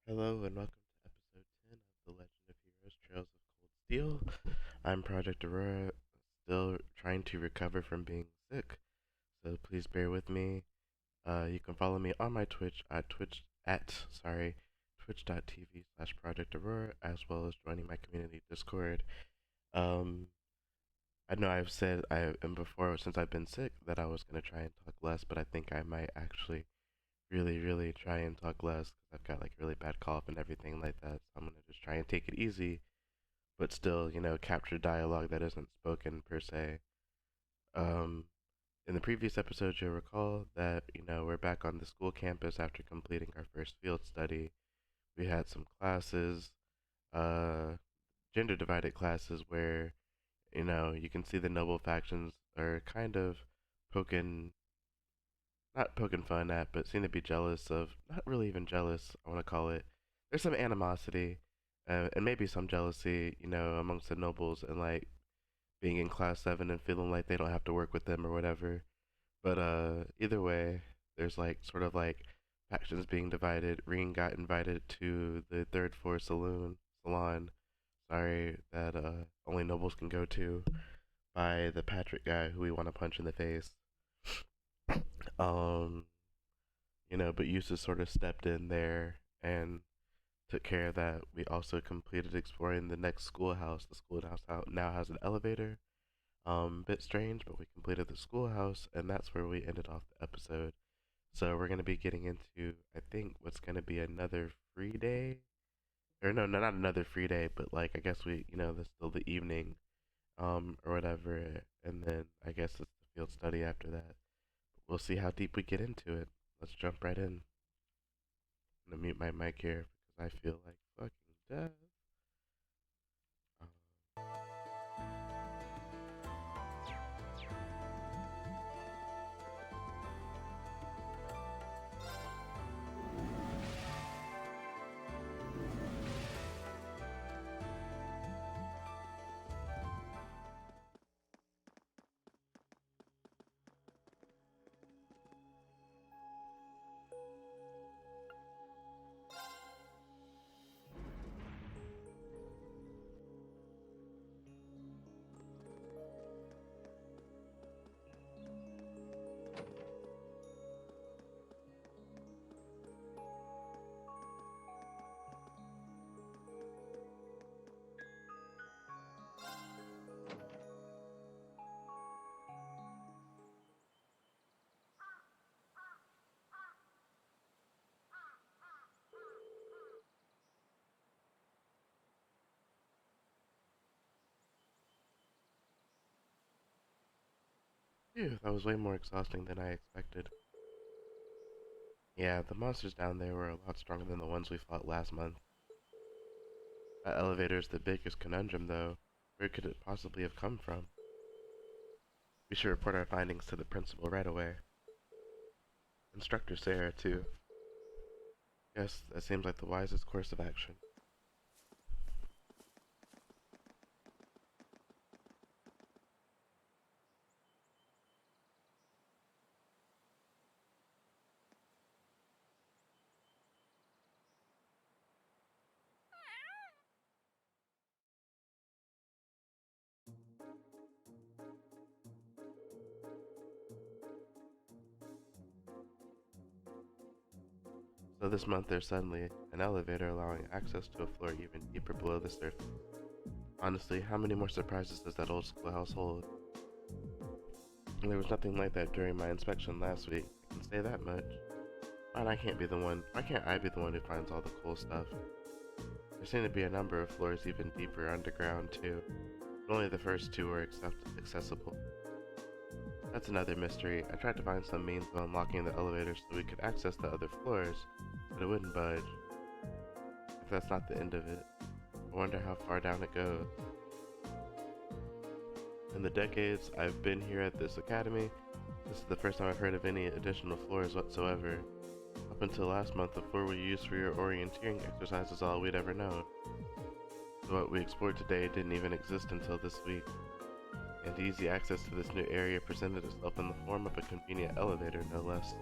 Hello and welcome to episode 10 of The Legend of Heroes Trails of Cold Steel. I'm Project Aurora, still trying to recover from being sick, so please bear with me. You can follow me on my Twitch at twitch.tv/Project Aurora, as well as joining my community Discord. Um, I know I've said before, since I've been sick, that I was going to try and talk less, but I think I might actually really try and talk less because I've got like a really bad cough and everything like that. So I'm gonna just try and take it easy, but still, capture dialogue that isn't spoken per se. Um, in the previous episode, you'll recall that we're back on the school campus after completing our first field study. We had some classes, uh, gender divided classes where you can see the noble factions are kind of poking not poking fun at, but seem to be jealous of, not really even jealous, I want to call it. There's some animosity and maybe some jealousy, amongst the nobles and like being in class 7 and feeling like they don't have to work with them or whatever. But either way, there's like sort of like factions being divided. Reen got invited to the third floor salon, sorry, that only nobles can go to by the Patrick guy who we want to punch in the face. Um, but Eustace sort of stepped in there and took care of that. We also completed exploring the next schoolhouse. The schoolhouse now has an elevator. Bit strange, but we completed the schoolhouse, and that's where we ended off the episode. So we're gonna be getting into, I think, what's gonna be another free day, or no, not another free day, but like I guess this still the evening, or whatever, and then I guess it's the field study after that. We'll see how deep we get into it. Let's jump right in. I'm gonna mute my mic here because I feel like fucking death. Phew, that was way more exhausting than I expected. Yeah, the monsters down there were a lot stronger than the ones we fought last month. That elevator's the biggest conundrum, though. Where could it possibly have come from? We should report our findings to the principal right away. Instructor Sarah, too. Yes, that seems like the wisest course of action. So this month there's suddenly an elevator allowing access to a floor even deeper below the surface. Honestly, how many more surprises does that old schoolhouse hold? There was nothing like that during my inspection last week, I can say that much. Why can't I be the one who finds all the cool stuff? There seem to be a number of floors even deeper underground too, but only the first two were accessible. That's another mystery. I tried to find some means of unlocking the elevator so we could access the other floors, but it wouldn't budge. If that's not the end of it, I wonder how far down it goes. In the decades I've been here at this academy, this is the first time I've heard of any additional floors whatsoever. Up until last month, the floor we used for your orienteering exercise is all we'd ever known. So what we explored today didn't even exist until this week, and easy access to this new area presented itself in the form of a convenient elevator, no less.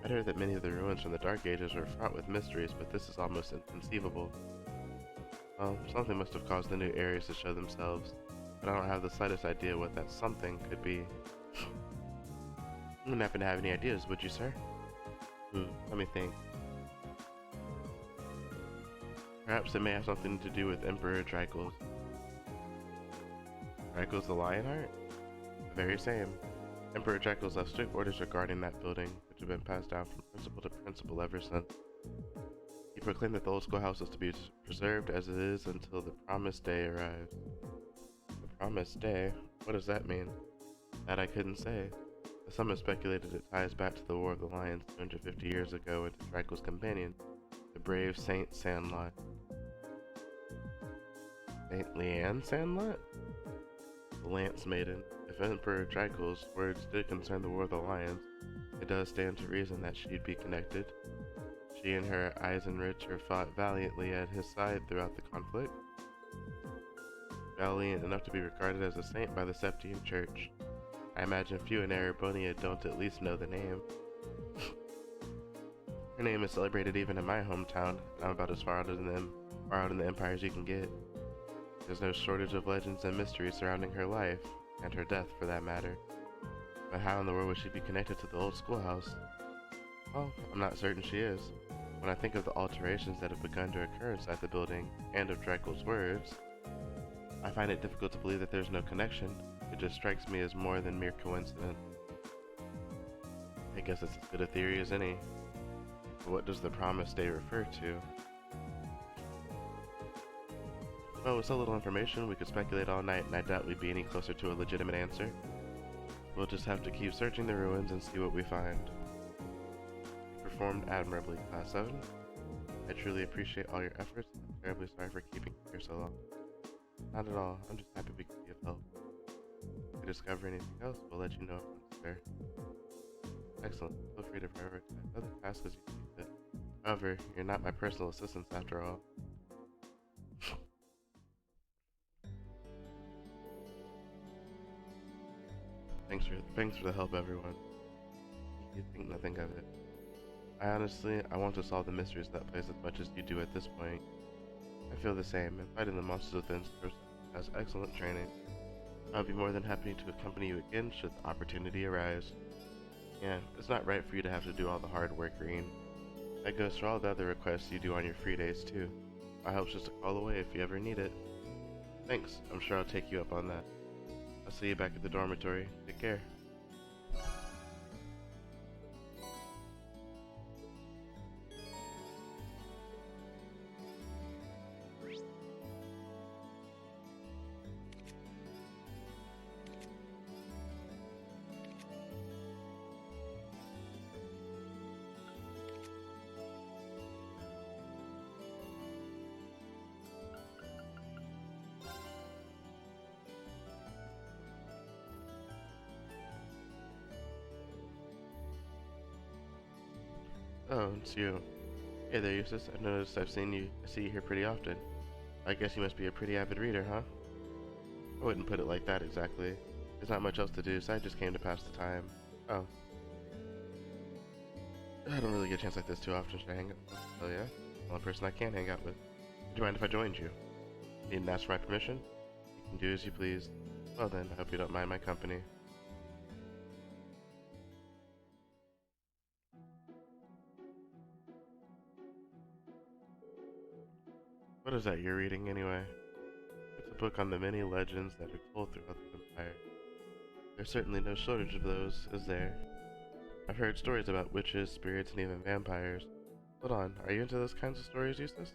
I'd heard that many of the ruins from the Dark Ages were fraught with mysteries, but this is almost inconceivable. Well, something must have caused the new areas to show themselves, but I don't have the slightest idea what that something could be. You wouldn't happen to have any ideas, would you, sir? Let me think. Perhaps it may have something to do with Emperor Dracos. Dracos the Lionheart? The very same. Emperor Dracos left strict orders regarding that building, which have been passed down from principal to principal ever since. He proclaimed that the old schoolhouse is to be preserved as it is until the promised day arrives. The promised day? What does that mean? That I couldn't say. Some have speculated it ties back to the War of the Lions 250 years ago and to Dracos' companion, the brave Saint Sandlot. Saint Leanne Sandlot? The Lance Maiden. If Emperor Dracos' words did concern the War of the Lions, it does stand to reason that she'd be connected. She and her Eisenricher fought valiantly at his side throughout the conflict. Valiant enough to be regarded as a saint by the Septian Church. I imagine few in Erebonia don't at least know the name. Her name is celebrated even in my hometown, and I'm about as far out in the Empire as you can get. There's no shortage of legends and mysteries surrounding her life, and her death for that matter. But how in the world would she be connected to the old schoolhouse? Well, I'm not certain she is. When I think of the alterations that have begun to occur inside the building, and of Dracos' words, I find it difficult to believe that there's no connection. It just strikes me as more than mere coincidence. I guess it's as good a theory as any. But what does the promised day refer to? Well, with so little information, we could speculate all night, and I doubt we'd be any closer to a legitimate answer. We'll just have to keep searching the ruins and see what we find. You performed admirably, Class 7. I truly appreciate all your efforts, and I'm terribly sorry for keeping you here so long. Not at all, I'm just happy we could be of help. If we discover anything else, we'll let you know once there. Excellent, feel free to prioritize other tasks as you see fit. However, you're not my personal assistants after all. Thanks for the help, everyone. You think nothing of it. I want to solve the mysteries of that place as much as you do at this point. I feel the same, and fighting the monsters within has excellent training. I'll be more than happy to accompany you again should the opportunity arise. Yeah, it's not right for you to have to do all the hard work, Green. That goes for all the other requests you do on your free days, too. My help's just a call away if you ever need it. Thanks, I'm sure I'll take you up on that. I'll see you back at the dormitory. Take care. Oh, it's you. Hey there, Eustace. I've noticed I see you here pretty often. I guess you must be a pretty avid reader, huh? I wouldn't put it like that exactly. There's not much else to do, so I just came to pass the time. Oh. I don't really get a chance like this too often. Should I hang out? Oh yeah? Well, a person I can hang out with. Would you mind if I joined you? Needn't ask for my permission? You can do as you please. Well then, I hope you don't mind my company. What is that you're reading anyway? It's a book on the many legends that are told throughout the Empire. There's certainly no shortage of those, is there? I've heard stories about witches, spirits, and even vampires. Hold on, are you into those kinds of stories, Eustace?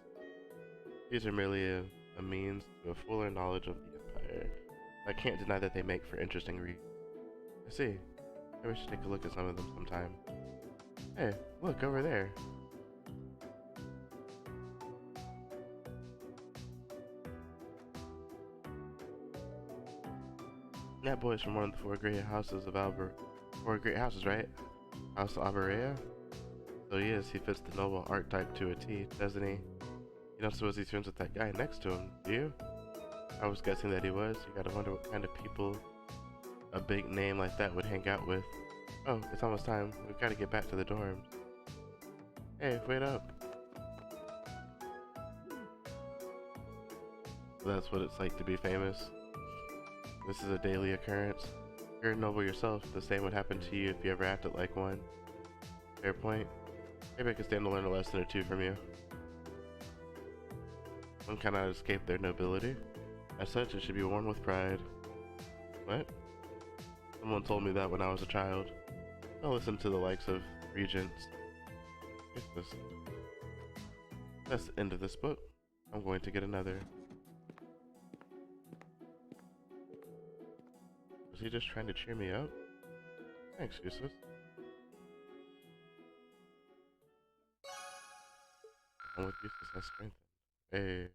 These are merely a means to a fuller knowledge of the Empire. I can't deny that they make for interesting reads. I see. Maybe we should take a look at some of them sometime. Hey, look, over there. That boy's from one of the four great houses of Four great houses, right? House of Alberea? So he is. He fits the noble archetype to a T, doesn't he? You don't suppose he's friends with that guy next to him, do you? I was guessing that he was. You gotta wonder what kind of people a big name like that would hang out with. Oh, it's almost time. We've gotta get back to the dorms. Hey, wait up. That's what it's like to be famous. This is a daily occurrence. You're a noble yourself. The same would happen to you if you ever acted like one. Fair point. Maybe I could stand to learn a lesson or two from you. One cannot escape their nobility. As such, it should be worn with pride. What? Someone told me that when I was a child. I'll listen to the likes of regents. That's the end of this book. I'm going to get another. Was he just trying to cheer me up? Thanks, useless. I'm with useless has strengthened. Hey.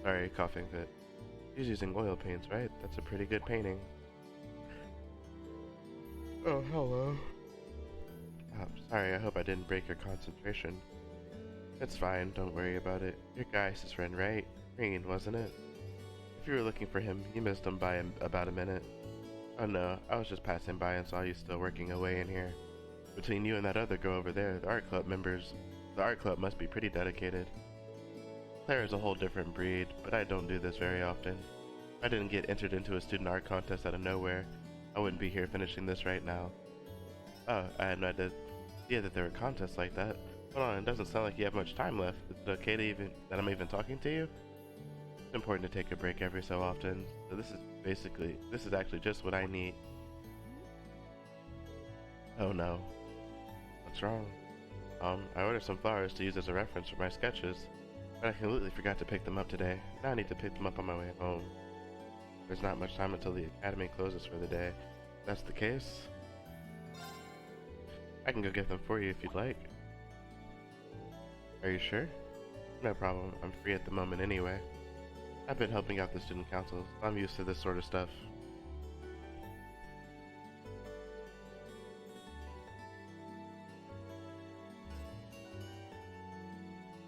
Sorry, coughing fit. He's using oil paints, right? That's a pretty good painting. Oh, hello. Oh, sorry, I hope I didn't break your concentration. It's fine, don't worry about it. Your Gaius' friend, right? Green, wasn't it? If you were looking for him, you missed him by about a minute. Oh no, I was just passing by and saw you still working away in here. Between you and that other girl over there, the art club must be pretty dedicated. Claire is a whole different breed, but I don't do this very often. If I didn't get entered into a student art contest out of nowhere, I wouldn't be here finishing this right now. Oh, I had no idea that there were contests like that. Hold on, it doesn't sound like you have much time left. Is it okay that I'm even talking to you? It's important to take a break every so often, so this is actually just what I need. Oh no. What's wrong? I ordered some flowers to use as a reference for my sketches, but I completely forgot to pick them up today. Now I need to pick them up on my way home. There's not much time until the academy closes for the day. If that's the case, I can go get them for you if you'd like. Are you sure? No problem, I'm free at the moment anyway. I've been helping out the student council, so I'm used to this sort of stuff.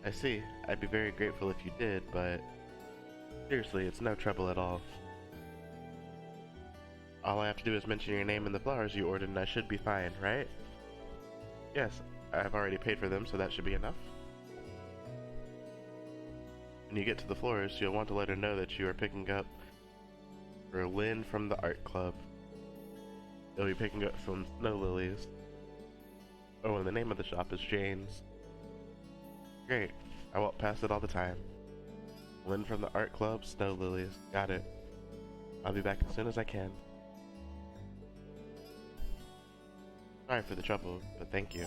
I see. I'd be very grateful if you did, but seriously, it's no trouble at all. All I have to do is mention your name and the flowers you ordered and I should be fine, right? Yes, I've already paid for them, so that should be enough. When you get to the florist, you'll want to let her know that you are picking up for Lynn from the art club. They'll be picking up some snow lilies. Oh, and the name of the shop is Jane's. Great. I walk past it all the time. Lynn from the art club, snow lilies. Got it. I'll be back as soon as I can. Sorry for the trouble, but thank you.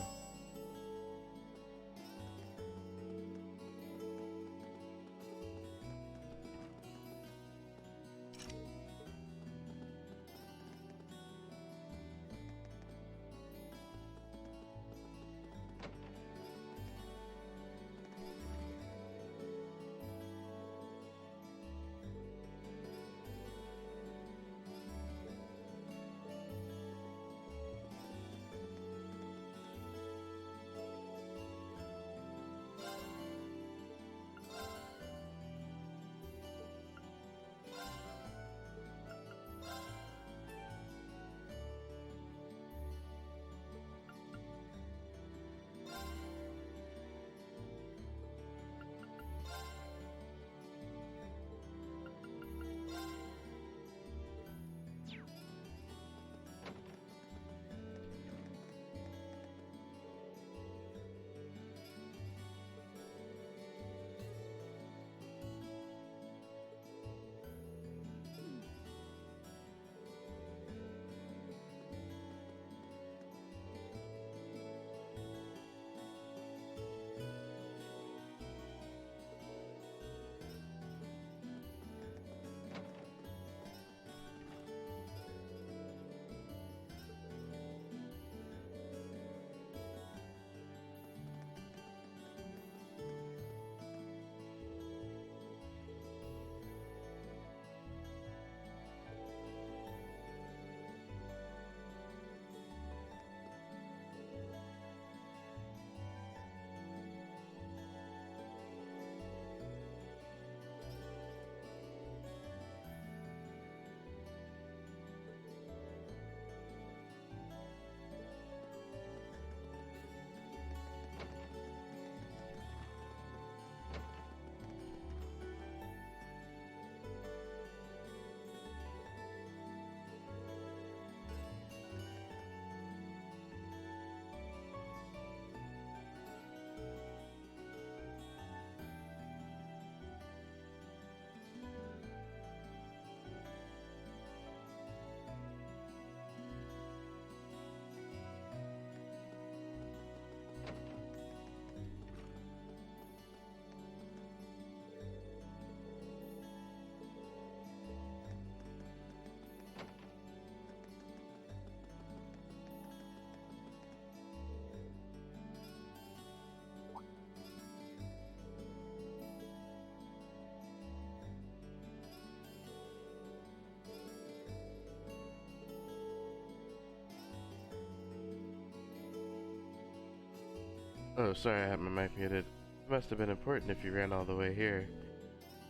Oh, sorry, I had my mic muted. It must have been important if you ran all the way here.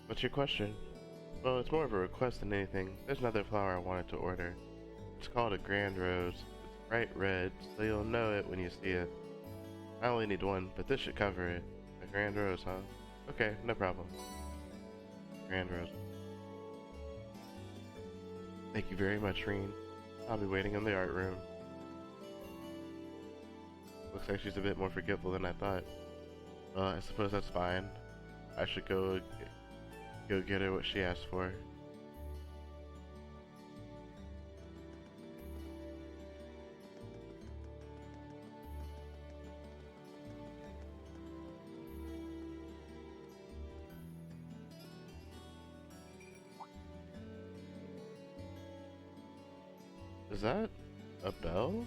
What's your question? Well, it's more of a request than anything. There's another flower I wanted to order. It's called a grand rose. It's bright red, so you'll know it when you see it. I only need one, but this should cover it. A grand rose, huh? Okay, no problem. Grand rose. Thank you very much, Reen. I'll be waiting in the art room. Looks like she's a bit more forgetful than I thought. Well, I suppose that's fine. I should go get her what she asked for. Is that a bell?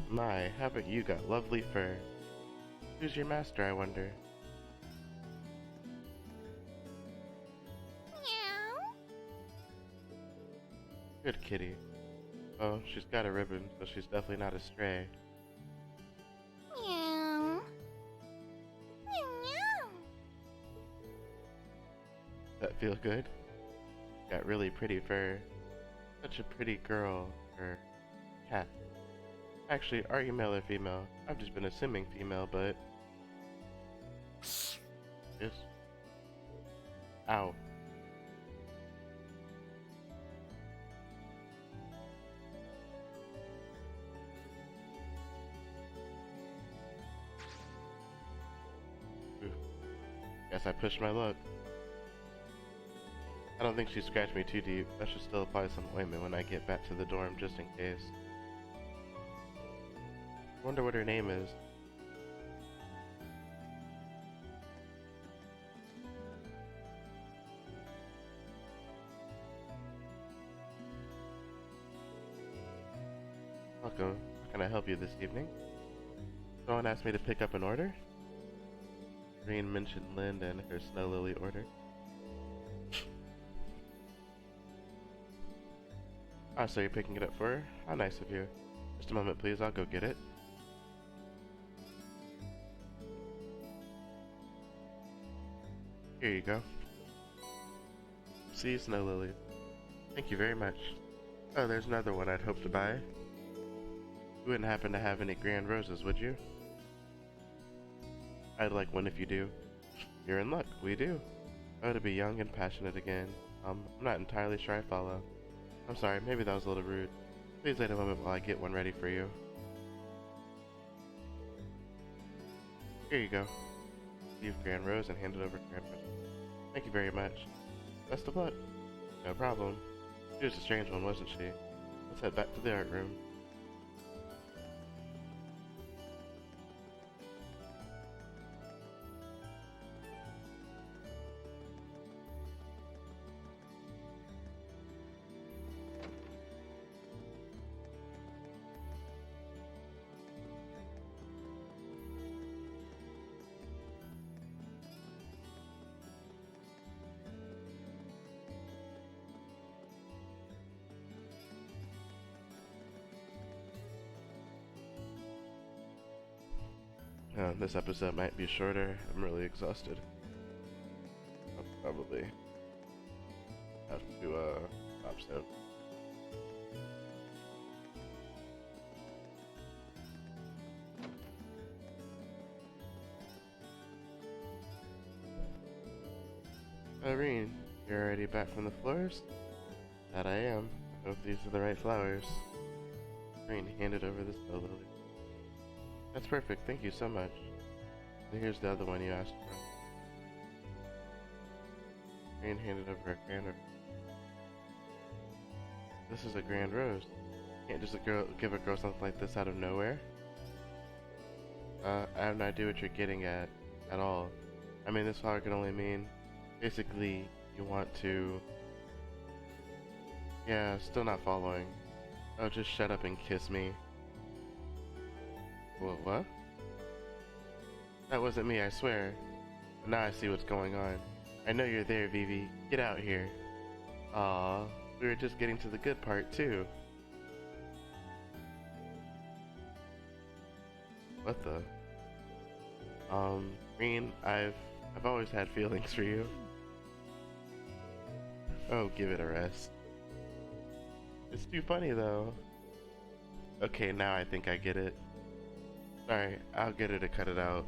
My, haven't you got lovely fur? Who's your master, I wonder? Meow. Good kitty. Oh, she's got a ribbon, so she's definitely not a stray. Meow. Meow meow. That feel good? Got really pretty fur. Such a pretty girl, or cat. Actually, are you male or female? I've just been assuming female, but... Yes. Ow. Ooh. Guess I pushed my luck. I don't think she scratched me too deep. I should still apply some ointment when I get back to the dorm, just in case. Wonder what her name is. Welcome. How can I help you this evening? Someone asked me to pick up an order? Green mentioned Linda and her snow lily order. Ah, so you're picking it up for her? How nice of you. Just a moment, please. I'll go get it. Here you go. See, Snow Lily. Thank you very much. Oh, there's another one I'd hoped to buy. You wouldn't happen to have any grand roses, would you? I'd like one if you do. You're in luck. We do. Oh, to be young and passionate again. I'm not entirely sure I follow. I'm sorry, maybe that was a little rude. Please wait a moment while I get one ready for you. Here you go. Receive grand rose and hand it over to Grand Rose. Thank you very much. Best of luck. No problem. She was a strange one, wasn't she? Let's head back to the art room. This episode might be shorter. I'm really exhausted. I'll probably have to stop soon. Irene, you're already back from the florist? That I am. Hope these are the right flowers. Irene handed over the snow lily. That's perfect, thank you so much. And here's the other one you asked for. Irene handed over a grand rose. This is a grand rose. Can't just give a girl something like this out of nowhere. I have no idea what you're getting at all. I mean, this flower can only mean, basically, you want to... Yeah, still not following. Oh, just shut up and kiss me. What? That wasn't me, I swear. Now I see what's going on. I know you're there, Vivi. Get out here. Aw, we were just getting to the good part, too. What the? Green, I've always had feelings for you. Oh, give it a rest. It's too funny, though. Okay, now I think I get it. Sorry, I'll get her to cut it out.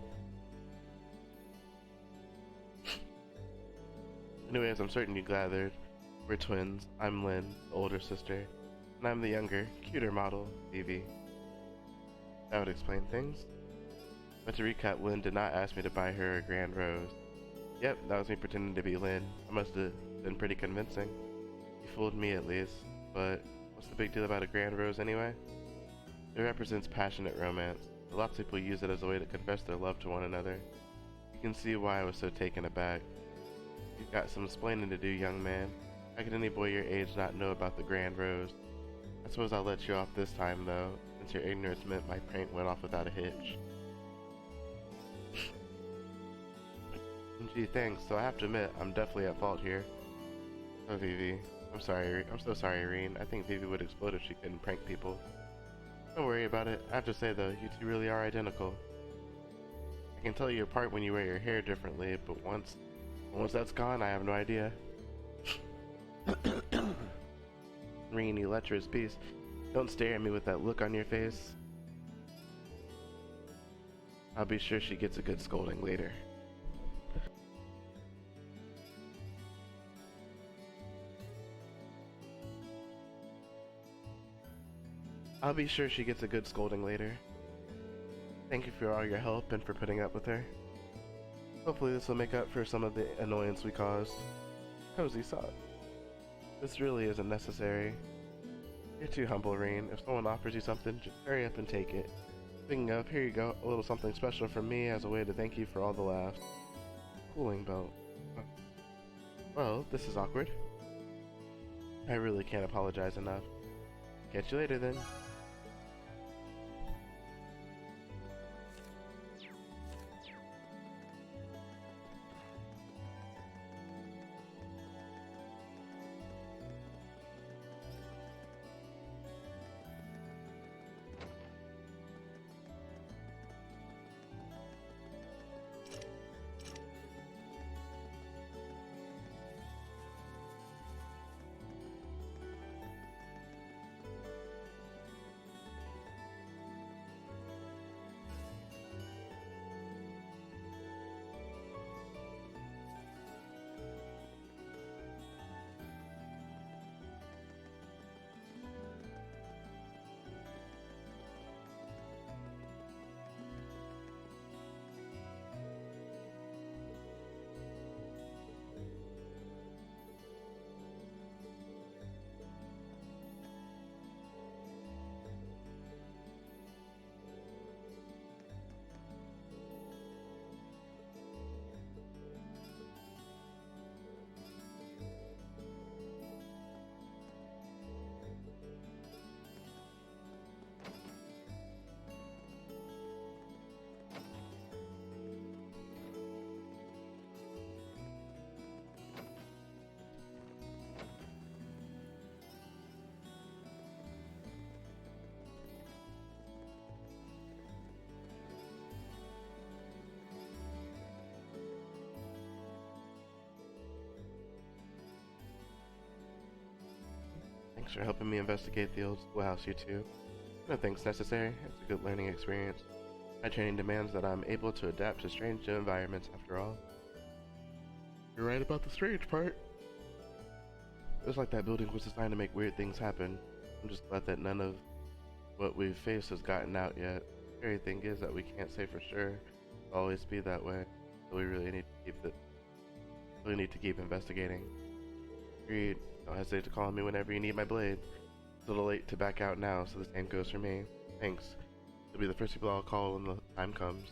Anyways, I'm certain you gathered. We're twins. I'm Lynn, the older sister, and I'm the younger, cuter model, Vivi. That would explain things. But to recap, Lynn did not ask me to buy her a grand rose. Yep, that was me pretending to be Lynn. I must have been pretty convincing. You fooled me at least, but what's the big deal about a grand rose anyway? It represents passionate romance. Lots of people use it as a way to confess their love to one another. You can see why I was so taken aback. You've got some explaining to do, young man. How could any boy your age not know about the grand rose? I suppose I'll let you off this time, though, since your ignorance meant my prank went off without a hitch. Gee, thanks. So I have to admit, I'm definitely at fault here. Oh, Vivi. I'm sorry. I'm so sorry, Irene. I think Vivi would explode if she couldn't prank people. Don't worry about it. I have to say, though, you two really are identical. I can tell you apart when you wear your hair differently, but once that's gone, I have no idea. Irene, you lecherous beast. Don't stare at me with that look on your face. I'll be sure she gets a good scolding later. I'll be sure she gets a good scolding later. Thank you for all your help and for putting up with her. Hopefully this will make up for some of the annoyance we caused. Cozy sock. This really isn't necessary. You're too humble, Irene. If someone offers you something, just hurry up and take it. Speaking of, here you go, a little something special from me as a way to thank you for all the laughs. Cooling belt. Huh. Well, this is awkward. I really can't apologize enough. Catch you later then. Thanks for helping me investigate the old schoolhouse, you two. No thanks necessary. It's a good learning experience. My training demands that I'm able to adapt to strange new environments after all. You're right about the strange part. It was like that building was designed to make weird things happen. I'm just glad that none of what we've faced has gotten out yet. The scary thing is that we can't say for sure it'll always be that way. So we really need to keep investigating. Agreed. Don't hesitate to call me whenever you need my blade. It's a little late to back out now, so the same goes for me. Thanks. You'll be the first people I'll call when the time comes.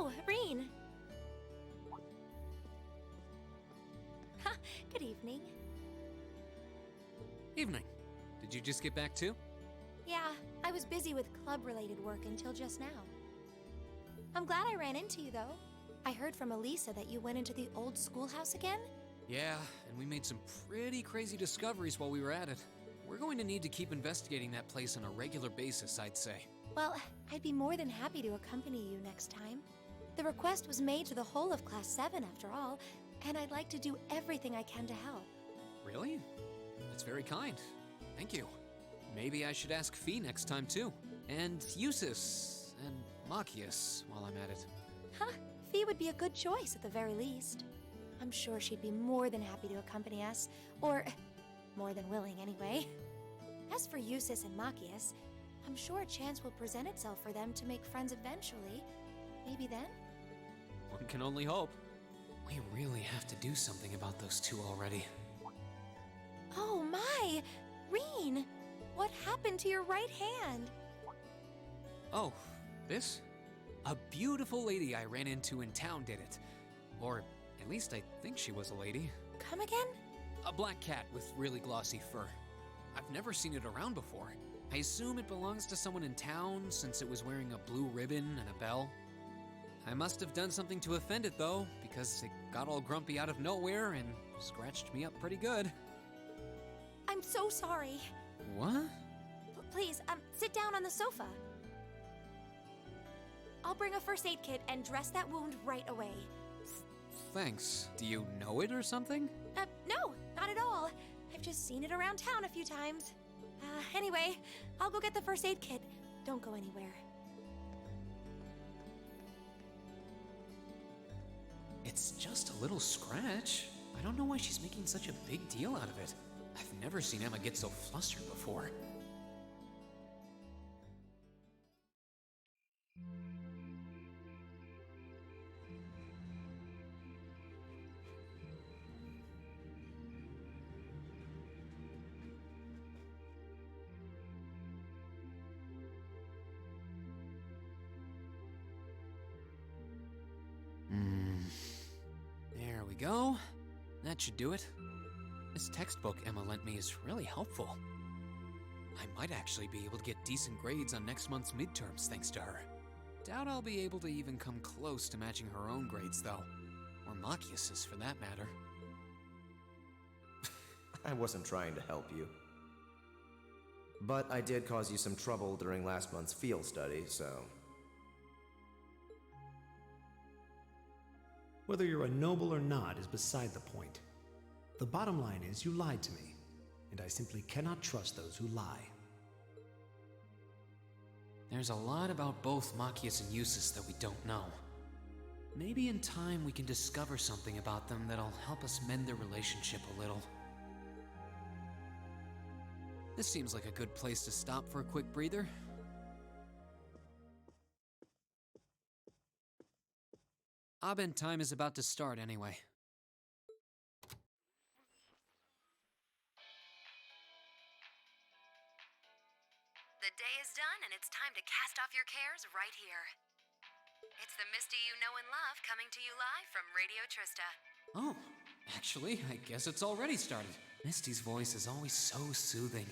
Oh, Reen. Ha, good evening. Evening. Did you just get back too? Yeah, I was busy with club-related work until just now. I'm glad I ran into you, though. I heard from Elisa that you went into the old schoolhouse again? Yeah, and we made some pretty crazy discoveries while we were at it. We're going to need to keep investigating that place on a regular basis, I'd say. Well, I'd be more than happy to accompany you next time. The request was made to the whole of Class 7, after all, and I'd like to do everything I can to help. Really? That's very kind. Thank you. Maybe I should ask Fee next time too. And Eusis, and Machias while I'm at it. Huh, Fee would be a good choice at the very least. I'm sure she'd be more than happy to accompany us, or more than willing anyway. As for Eusis and Machias, I'm sure a chance will present itself for them to make friends eventually. Maybe then? One can only hope. We really have to do something about those two already. Oh my! Reen! What happened to your right hand? Oh, this? A beautiful lady I ran into in town did it. Or at least I think she was a lady. Come again? A black cat with really glossy fur. I've never seen it around before. I assume it belongs to someone in town since it was wearing a blue ribbon and a bell. I must have done something to offend it though, because it got all grumpy out of nowhere and scratched me up pretty good. I'm so sorry. What? Please, sit down on the sofa. I'll bring a first aid kit and dress that wound right away. Thanks. Do you know it or something? No, not at all. I've just seen it around town a few times. Anyway, I'll go get the first aid kit. Don't go anywhere. It's just a little scratch. I don't know why she's making such a big deal out of it. I've never seen Emma get so flustered before. There we go. That should do it. This textbook Emma lent me is really helpful. I might actually be able to get decent grades on next month's midterms thanks to her. Doubt I'll be able to even come close to matching her own grades though. Or Machias's for that matter. I wasn't trying to help you. But I did cause you some trouble during last month's field study, so... Whether you're a noble or not is beside the point. The bottom line is you lied to me, and I simply cannot trust those who lie. There's a lot about both Machias and Eusis that we don't know. Maybe in time we can discover something about them that'll help us mend their relationship a little. This seems like a good place to stop for a quick breather. Abend time is about to start anyway. The day is done and it's time to cast off your cares right here. It's the Misty you know and love coming to you live from Radio Trista. Oh, actually, I guess it's already started. Misty's voice is always so soothing.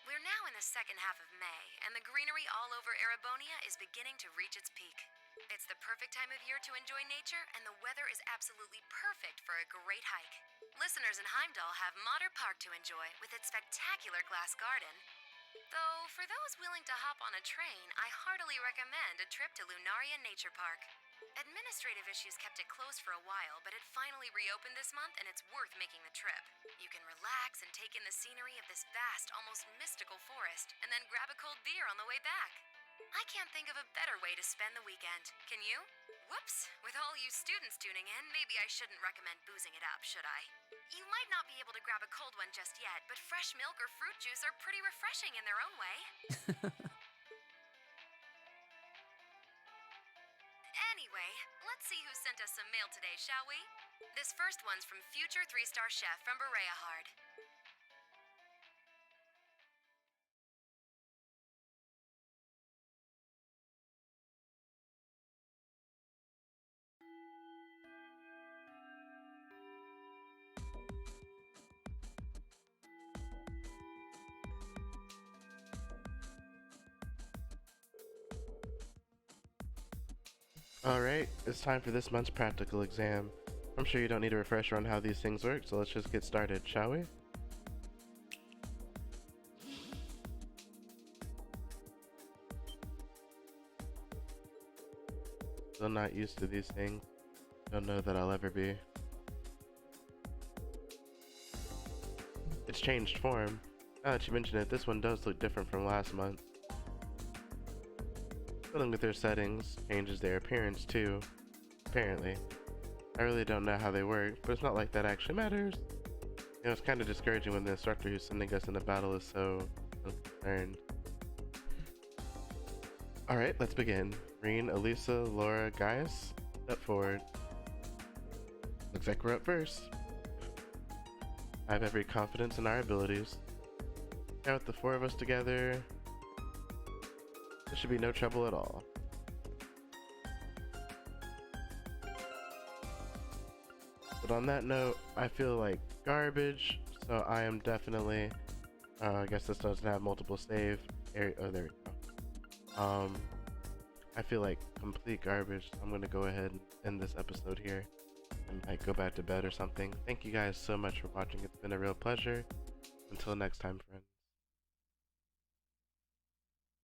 We're now in the second half of May, and the greenery all over Erebonia is beginning to reach its peak. It's the perfect time of year to enjoy nature, and the weather is absolutely perfect for a great hike. Listeners in Heimdall have Modder Park to enjoy with its spectacular glass garden. Though, for those willing to hop on a train, I heartily recommend a trip to Lunaria Nature Park. Administrative issues kept it closed for a while, but it finally reopened this month and it's worth making the trip. You can relax and take in the scenery of this vast, almost mystical forest, and then grab a cold beer on the way back. I can't think of a better way to spend the weekend. Can you? Whoops! With all you students tuning in, maybe I shouldn't recommend boozing it up, should I? You might not be able to grab a cold one just yet, but fresh milk or fruit juice are pretty refreshing in their own way. Anyway, let's see who sent us some mail today, shall we? This first one's from future 3-star chef from Bereahard. Alright, it's time for this month's practical exam. I'm sure you don't need a refresher on how these things work, so let's just get started, shall we? Still not used to these things. Don't know that I'll ever be. It's changed form. Now that you mention it, this one does look different from last month. Fiddling with their settings changes their appearance too, apparently. I really don't know how they work, but it's not like that actually matters. You know, it's kind of discouraging when the instructor who's sending us into battle is so unconcerned. Alright, let's begin. Reen, Elisa, Laura, Gaius, step forward. Looks like we're up first. I have every confidence in our abilities. Now with the four of us together, there should be no trouble at all. But on that note, I feel like garbage, so I am definitely, I guess this doesn't have multiple save area. Oh, there we go. I feel like complete garbage. I'm gonna go ahead and end this episode here and might go back to bed or something. Thank you guys so much for watching. It's been a real pleasure. Until next time, friends.